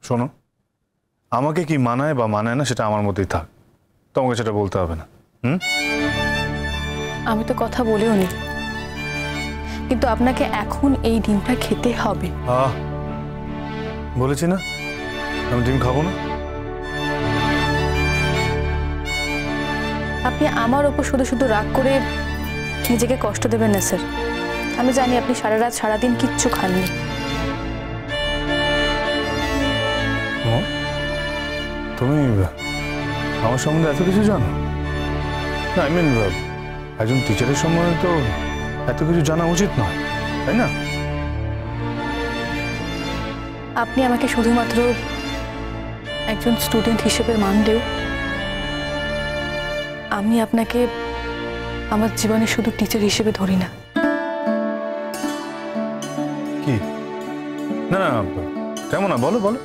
শোনো, আমাকে কি মানায় বা মানায় না সেটা আমার মধ্যেই থাক, তোমাকে সেটা বলতে হবে না। আমি তো কথা বলেও নি, কিন্তু আপনাকে এখন এই ডিমটা খেতে হবে। বলেছি না আমি ডিম খাবো না। আপনি আমার ওপর শুধু শুধু রাগ করে নিজেকে কষ্ট দেবেন না স্যার। আমি জানি আপনি সারা রাত সারাদিন কিচ্ছু খাননি। তুমি আমার সম্বন্ধে এত কিছু জানো? না, আই মিন একজন টিচারের সম্বন্ধে তো এত কিছু জানা উচিত নয়, তাই না? আপনি আমাকে শুধুমাত্র একজন স্টুডেন্ট হিসেবে মানলেও আমি আপনাকে আমার জীবনে শুধু টিচার হিসেবে ধরি না। কি? না না, কেমন না, বলো বলো।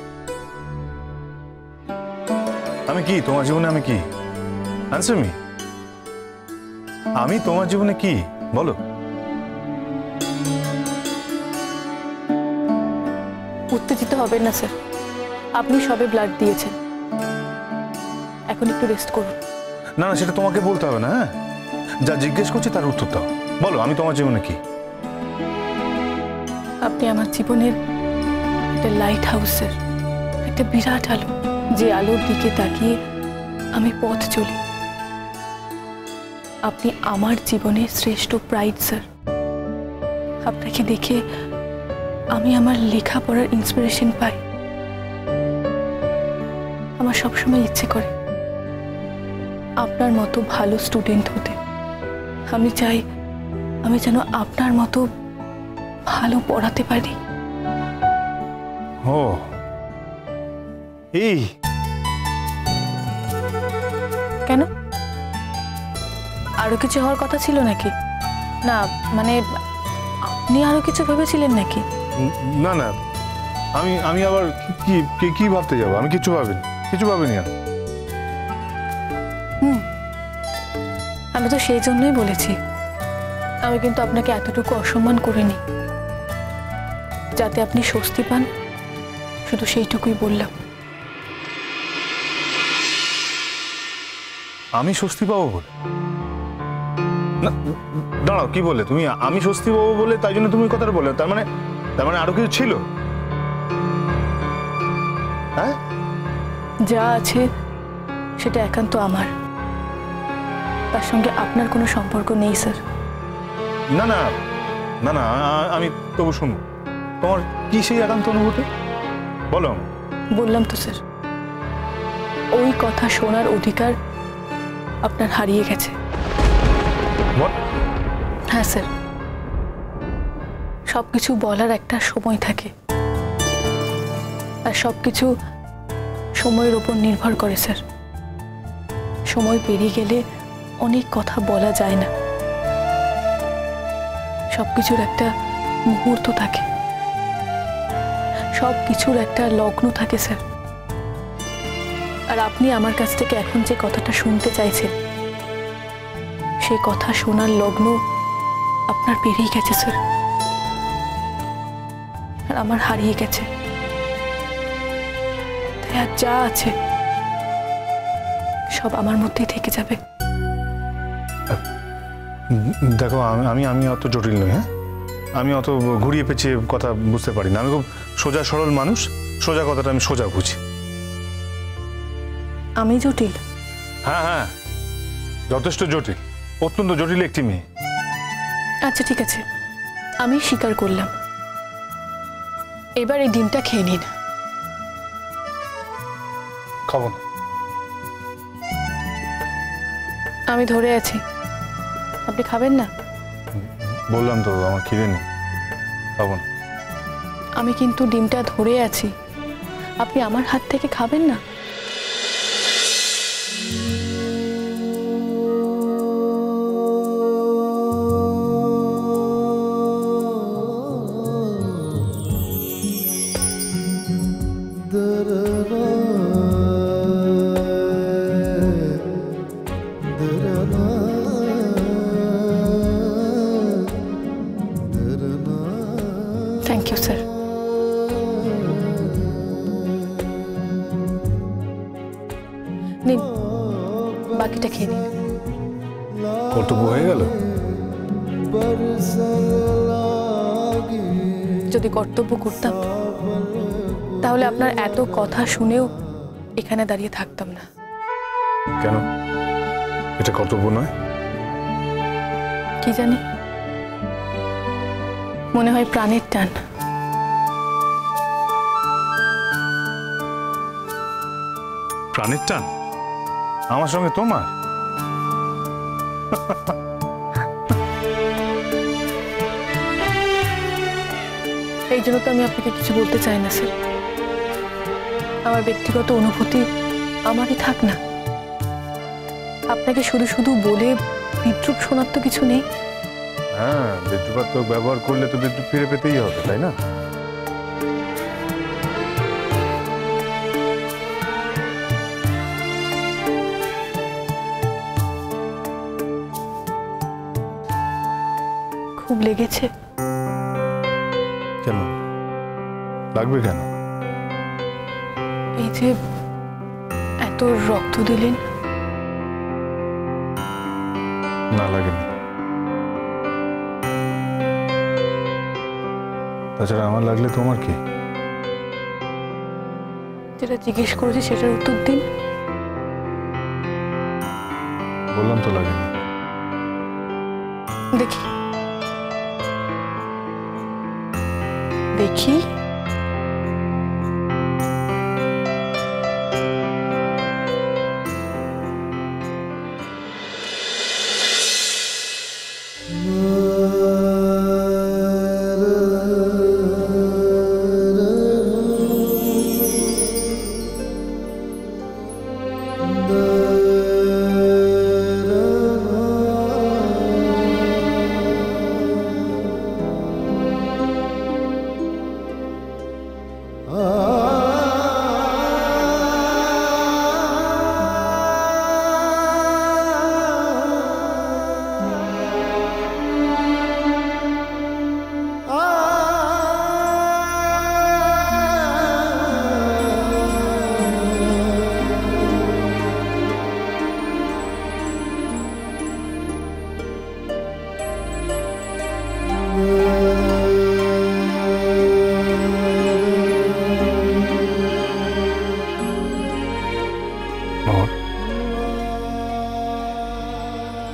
আমি কি তোমার জীবনে? আমি কি? Answer me. আমি তোমার জীবনে কি বলো? উত্তেজিত হবেন না স্যার, আপনি সবে ব্লাড দিয়েছেন, এখন একটু রেস্ট করুন। না না, সেটা তোমাকে বলতে হবে না। হ্যাঁ, যা জিজ্ঞেস করছি তার উত্তর দাও। বলো, আমি তোমার জীবনে কি? আপনি আমার জীবনের একটা লাইট হাউস স্যার, একটা বিরাট আলো, যে আলোর দিকে তাকিয়ে আমি পথ চলি। আপনি আমার জীবনের শ্রেষ্ঠ প্রাইড স্যার। আপনাকে দেখে আমি আমার লেখাপড়ার ইন্সপিরেশন পাই। আমার সবসময় ইচ্ছে করে আপনার মতো ভালো স্টুডেন্ট হতে। আমি চাই আমি যেন আপনার মতো ভালো পড়াতে পারি। ও, এই কেন, আরো কিছু হওয়ার কথা ছিল নাকি? না মানে আপনি আরো কিছু ভেবেছিলেন নাকি? না না, আমি আবার কি কি ভাবতে যাবো? আমি কিছু ভাবিনি। আমি তো সেই জন্যই বলেছি, আমি কিন্তু আপনাকে এতটুকু অসম্মান করিনি, যাতে আপনি স্বস্তি পান, শুধু সেইটুকুই বললাম। আমি স্বস্তি পাবো বলে? না দাঁড়াও, কি বলে তুমি? আমি স্বস্তি পাবো বলে তাই জন্য তুমি কথাটা বললে? তার মানে আরো কিছু ছিল? হ্যাঁ, যা আছে সেটা একান্ত আমার, তার সঙ্গে আপনার কোনো সম্পর্ক নেই স্যার। না না না না, আমি তবু শুনবো। তোমার কি সেই একান্ত অনুভূতি বলো? বললাম তো স্যার, ওই কথা শোনার অধিকার আপনার হারিয়ে গেছে। হ্যাঁ স্যার, সবকিছু বলার একটা সময় থাকে, আর সবকিছু সময়ের উপর নির্ভর করে স্যার। সময় পেরিয়ে গেলে অনেক কথা বলা যায় না। সবকিছুর একটা মুহূর্ত থাকে, সবকিছুর একটা লগ্ন থাকে স্যার। আর আপনি আমার কাছ থেকে এখন যে কথাটা শুনতে চাইছেন, সে কথা শোনার লগ্ন আপনার পেরিয়ে গেছে স্যার, আর আমার হারিয়ে গেছে। তাই আর যা আছে সব আমার মধ্যেই থেকে যাবে। দেখো, আমি অত জটিল নই। হ্যাঁ, আমি অত ঘুরিয়ে পেঁচিয়ে কথা বুঝতে পারি না। আমি খুব সোজা সরল মানুষ, সোজা কথাটা আমি সোজা বুঝি। আমি জটিল? হ্যাঁ হ্যাঁ, যথেষ্ট জটিল, অত্যন্ত জটিল একটি মেয়ে। আচ্ছা ঠিক আছে, আমি স্বীকার করলাম। এবার এই ডিমটা খেয়ে নিন। খাবো না। আমি ধরে আছি, আপনি খাবেন না? বললাম তো আমার খিদে নেই, খাবো না। আমি কিন্তু ডিমটা ধরে আছি, আপনি আমার হাত থেকে খাবেন না? Thank you sir. নিন, বাকিটা খেয়ে নিন। কর্তব্য হয়ে গেল? যদি কর্তব্য করতাম তাহলে আপনার এত কথা শুনেও এখানে দাঁড়িয়ে থাকতাম না। কেন? এটা কর্তব্য নয়? কি জানি, মনে হয় প্রাণের টান। প্রাণের টান আমার সঙ্গে তোমার? এই জন্য তো আমি আপনাকে কিছু বলতে চাই না স্যার। আমার ব্যক্তিগত অনুভূতি আমারই থাক না, আপনাকে শুধু শুধু বলে বিদ্রুপ শোনার তো কিছু নেই। হ্যাঁ, বিদ্রুপাত্মক ব্যবহার করলে তো বিদ্রুপ ফিরে পেতেই হবে, তাই না? খুব লেগেছে? কেন লাগবে? কেন? এই যে এত রক্ত দিলেন। না লাগেনি। তাছাড়া আমার লাগলে তোমার কি? যেটা জিজ্ঞেস করেছি সেটার উত্তর দিন। বললাম তো লাগেনি। দেখি দেখি।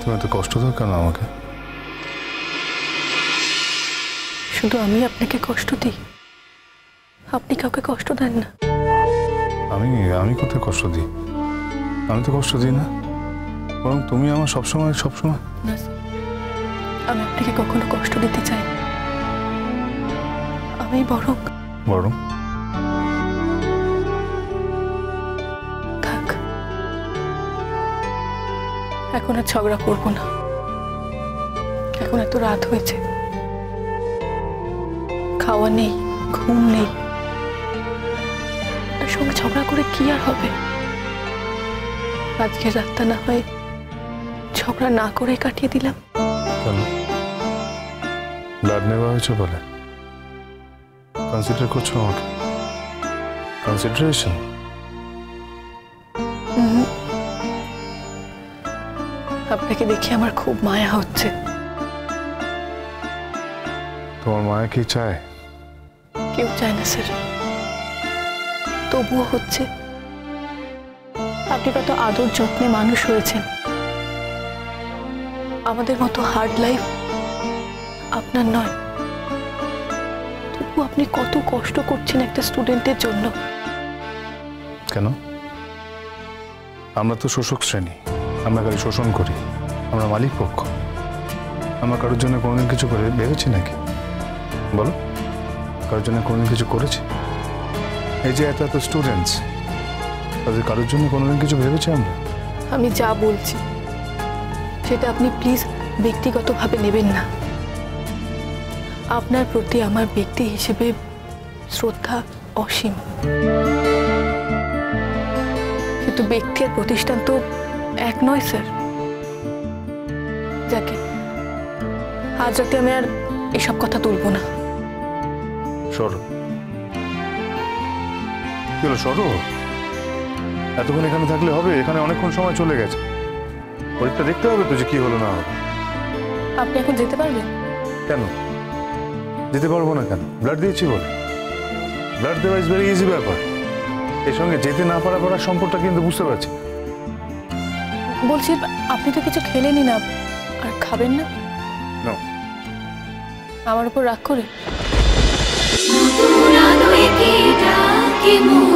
তুমি এত কষ্ট দাও কেন আমাকে? শুধু আমি আপনাকে কষ্ট দিই, আপনি কাউকে কষ্ট দেন না। আমি কোথায় কষ্ট দিই? আমি তো কষ্ট দিই না, বরং তুমি আমার সবসময় না স্যার, আমি আপনাকে কখনো কষ্ট দিতে চাই না। আমি বরং থাক, এখন আর ঝগড়া করবো না। এখন এত রাত হয়েছে, খাওয়া নেই, ঘুম নেই, তার সঙ্গে ঝগড়া করে কি আর হবে? আজকের রাতটা না হয় ঝগড়া না করে কাটিয়ে দিলাম। কেন? ব্লাড নেওয়া হয়েছে বলে কনসিডার করছো আমাকে? কনসিডারেশন? আপনাকে দেখে আমার খুব মায়া হচ্ছে। তোমার মায়া কি চায়? কেউ চায় না স্যার, তবুও হচ্ছে। আপনি কত আদর যত্নে মানুষ হয়েছেন, আমাদের মতো হার্ড লাইফ আপনার নয়, তবু আপনি কত কষ্ট করছেন একটা স্টুডেন্টের জন্য। কেন? আমরা তো শোষক শ্রেণী, আমরা খালি শোষণ করি, আমরা মালিক পক্ষ। আমরা কারোর জন্য কোনোদিন কিছু করে ভেবেছি নাকি? বলো, কারোর জন্য কোনোদিন কিছু করেছি? এই যে এত স্টুডেন্টস, তাদের কারোর জন্য কোনোদিন কিছু ভেবেছি আমরা? আমি যা বলছি সেটা আপনি প্লিজ ব্যক্তিগতভাবে নেবেন না। আপনার প্রতি আমার ব্যক্তি হিসেবে শ্রদ্ধা অসীম, কিন্তু ব্যক্তি আর প্রতিষ্ঠান তো এক নয় স্যার। যাকে আজ রাতে আমি আর এসব কথা তুলব না। সরো, কি হলো? সরো, এতক্ষণ এখানে থাকলে হবে? এখানে অনেকক্ষণ সময় চলে গেছে। পরীক্ষা দেখতে হবে তো যে কি হলো না হলো। আপনি এখন যেতে পারবেন? কেন যেতে পারবো না? কেন? ব্লাড দিয়েছি বলে। ব্লাড দেওয়া ইজ ভেরি ইজি ব্যাপার। এর সঙ্গে যেতে না পারার সম্পর্কটা কিন্তু বুঝতে পারছি। বলছি আপনি তো কিছু খেলেনই না, আর খাবেন না? না। আমার উপর রাগ করে? মধুর আলোয় কে ডাকে মোহ